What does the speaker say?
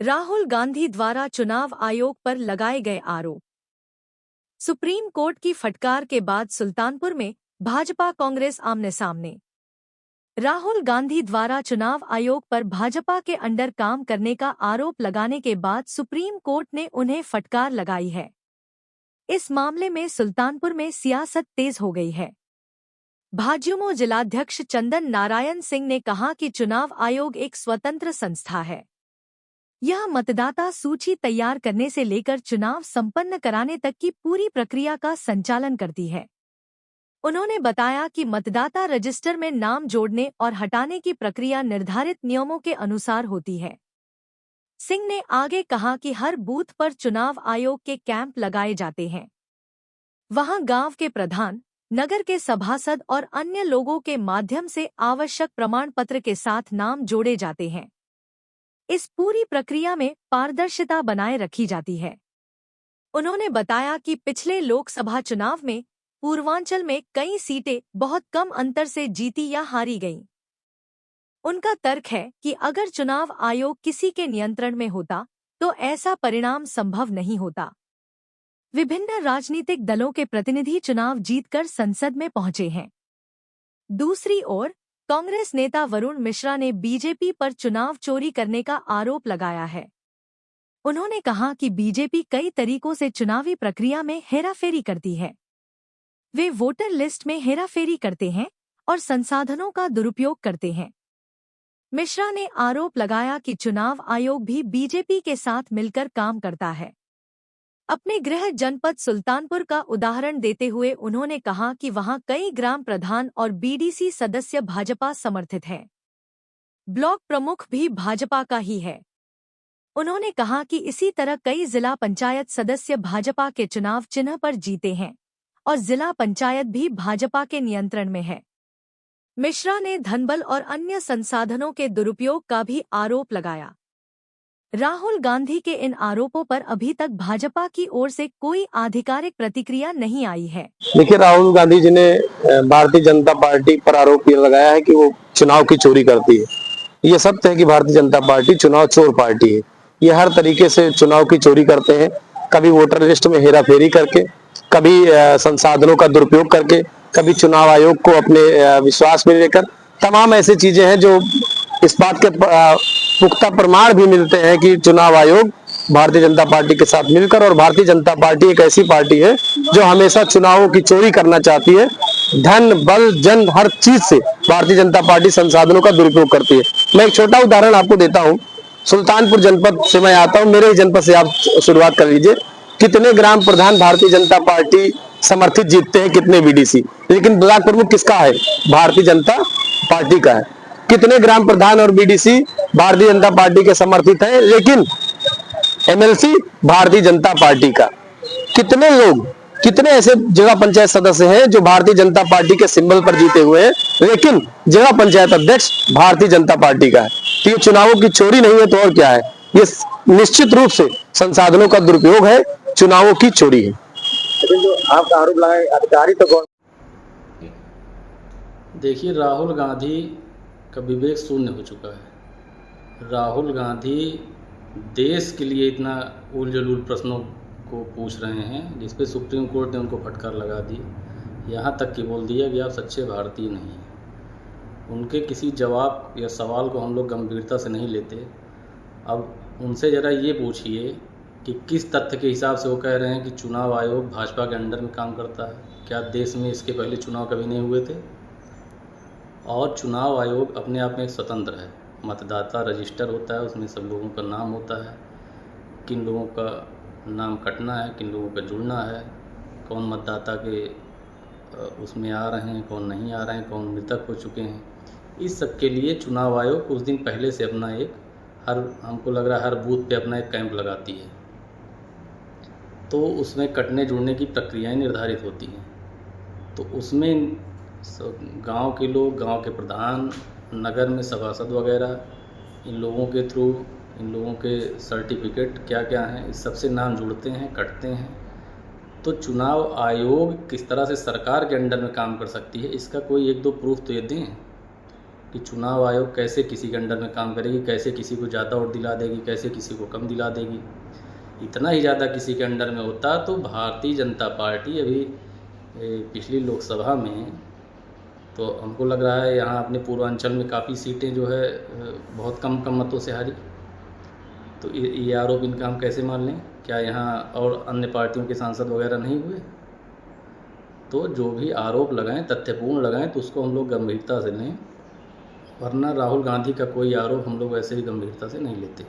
राहुल गांधी द्वारा चुनाव आयोग पर लगाए गए आरोप। सुप्रीम कोर्ट की फटकार के बाद सुल्तानपुर में भाजपा कांग्रेस आमने सामने। राहुल गांधी द्वारा चुनाव आयोग पर भाजपा के अंडर काम करने का आरोप लगाने के बाद सुप्रीम कोर्ट ने उन्हें फटकार लगाई है। इस मामले में सुल्तानपुर में सियासत तेज हो गई है। भाजयुमो जिलाध्यक्ष चंदन नारायण सिंह ने कहा कि चुनाव आयोग एक स्वतंत्र संस्था है। यह मतदाता सूची तैयार करने से लेकर चुनाव संपन्न कराने तक की पूरी प्रक्रिया का संचालन करती है। उन्होंने बताया कि मतदाता रजिस्टर में नाम जोड़ने और हटाने की प्रक्रिया निर्धारित नियमों के अनुसार होती है। सिंह ने आगे कहा कि हर बूथ पर चुनाव आयोग के कैंप लगाए जाते हैं। वहां गांव के प्रधान, नगर के सभासद और अन्य लोगों के माध्यम से आवश्यक प्रमाण पत्र के साथ नाम जोड़े जाते हैं। इस पूरी प्रक्रिया में पारदर्शिता बनाए रखी जाती है। उन्होंने बताया कि पिछले लोकसभा चुनाव में पूर्वांचल में कई सीटें बहुत कम अंतर से जीती या हारी गईं। उनका तर्क है कि अगर चुनाव आयोग किसी के नियंत्रण में होता तो ऐसा परिणाम संभव नहीं होता। विभिन्न राजनीतिक दलों के प्रतिनिधि चुनाव जीतकर संसद में पहुंचे हैं। दूसरी ओर कांग्रेस नेता वरुण मिश्रा ने बीजेपी पर चुनाव चोरी करने का आरोप लगाया है। उन्होंने कहा कि बीजेपी कई तरीकों से चुनावी प्रक्रिया में हेराफेरी करती है। वे वोटर लिस्ट में हेराफेरी करते हैं और संसाधनों का दुरुपयोग करते हैं। मिश्रा ने आरोप लगाया कि चुनाव आयोग भी बीजेपी के साथ मिलकर काम करता है। अपने गृह जनपद सुल्तानपुर का उदाहरण देते हुए उन्होंने कहा कि वहां कई ग्राम प्रधान और बीडीसी सदस्य भाजपा समर्थित हैं। ब्लॉक प्रमुख भी भाजपा का ही है। उन्होंने कहा कि इसी तरह कई जिला पंचायत सदस्य भाजपा के चुनाव चिन्ह पर जीते हैं और जिला पंचायत भी भाजपा के नियंत्रण में है। मिश्रा ने धनबल और अन्य संसाधनों के दुरुपयोग का भी आरोप लगाया। राहुल गांधी के इन आरोपों पर अभी तक भाजपा की ओर से कोई आधिकारिक प्रतिक्रिया नहीं आई है। देखिए, राहुल गांधी जी ने भारतीय जनता पार्टी पर आरोप ये लगाया है कि वो चुनाव की चोरी करती है। ये सत्य है कि भारतीय जनता पार्टी चुनाव चोर पार्टी है। ये हर तरीके से चुनाव की चोरी करते हैं, कभी वोटर लिस्ट में हेराफेरी करके, कभी संसाधनों का दुरुपयोग करके, कभी चुनाव आयोग को अपने विश्वास में लेकर। तमाम ऐसी चीजें हैं जो इस बात के पुख्ता प्रमाण भी मिलते हैं कि चुनाव आयोग भारतीय जनता पार्टी के साथ मिलकर, और भारतीय जनता पार्टी एक ऐसी पार्टी है जो हमेशा चुनावों की चोरी करना चाहती है। धन, बल, जन, हर चीज से भारतीय जनता पार्टी संसाधनों का दुरुपयोग करती है। मैं एक छोटा उदाहरण आपको देता हूं। सुल्तानपुर जनपद से मैं आता हूं, मेरे जनपद से आप शुरुआत कर लीजिए। कितने ग्राम प्रधान भारतीय जनता पार्टी समर्थित जीतते हैं, कितने बीडीसी, लेकिन ब्लॉक प्रमुख किसका है? भारतीय जनता पार्टी का है। कितने ग्राम प्रधान और बीडीसी भारतीय जनता पार्टी के समर्थित हैं, लेकिन एमएलसी भारतीय जनता पार्टी का। कितने लोग, कितने ऐसे जिला पंचायत सदस्य हैं जो भारतीय जनता पार्टी के सिंबल पर जीते हुए हैं, लेकिन जिला पंचायत अध्यक्ष भारतीय जनता पार्टी का है। तो ये चुनावों की चोरी नहीं है तो और क्या है? ये निश्चित रूप से संसाधनों का दुरुपयोग है, चुनावों की चोरी है। लेकिन जो आप आरोप लगाए अधिकारी तो कौन? देखिए, राहुल गांधी का विवेक शून्य हो चुका है। राहुल गांधी देश के लिए इतना उल जलूल प्रश्नों को पूछ रहे हैं जिस पे सुप्रीम कोर्ट ने उनको फटकार लगा दी। यहाँ तक कि बोल दिया कि आप सच्चे भारतीय नहीं हैं। उनके किसी जवाब या सवाल को हम लोग गंभीरता से नहीं लेते। अब उनसे ज़रा ये पूछिए कि किस तथ्य के हिसाब से वो कह रहे हैं कि चुनाव आयोग भाजपा के अंडर में काम करता है। क्या देश में इसके पहले चुनाव कभी नहीं हुए थे? और चुनाव आयोग अपने आप में एक स्वतंत्र है। मतदाता रजिस्टर होता है, उसमें सब लोगों का नाम होता है, किन लोगों का नाम कटना है, किन लोगों का जुड़ना है, कौन मतदाता के उसमें आ रहे हैं, कौन नहीं आ रहे हैं, कौन मृतक हो चुके हैं। इस सब के लिए चुनाव आयोग कुछ दिन पहले से अपना एक हमको लग रहा है हर बूथ पे अपना एक कैंप लगाती है। तो उसमें कटने जुड़ने की प्रक्रियाएं निर्धारित होती हैं। तो उसमें गांव के लोग, गांव के प्रधान, नगर में सभासद वगैरह, इन लोगों के थ्रू, इन लोगों के सर्टिफिकेट क्या क्या हैं, इस सब से नाम जुड़ते हैं, कटते हैं। तो चुनाव आयोग किस तरह से सरकार के अंडर में काम कर सकती है, इसका कोई एक दो प्रूफ तो ये दें। कि चुनाव आयोग कैसे किसी के अंडर में काम करेगी, कैसे किसी को ज़्यादा वोट दिला देगी, कैसे किसी को कम दिला देगी। इतना ही ज़्यादा किसी के अंडर में होता तो भारतीय जनता पार्टी अभी पिछली लोकसभा में तो हमको लग रहा है यहाँ अपने पूर्वांचल में काफ़ी सीटें जो है बहुत कम कम मतों से हारी। तो ये आरोप इनका हम कैसे मान लें? क्या यहाँ और अन्य पार्टियों के सांसद वगैरह नहीं हुए? तो जो भी आरोप लगाएं तथ्यपूर्ण लगाएं तो उसको हम लोग गंभीरता से लें, वरना राहुल गांधी का कोई आरोप हम लोग ऐसे ही गंभीरता से नहीं लेते।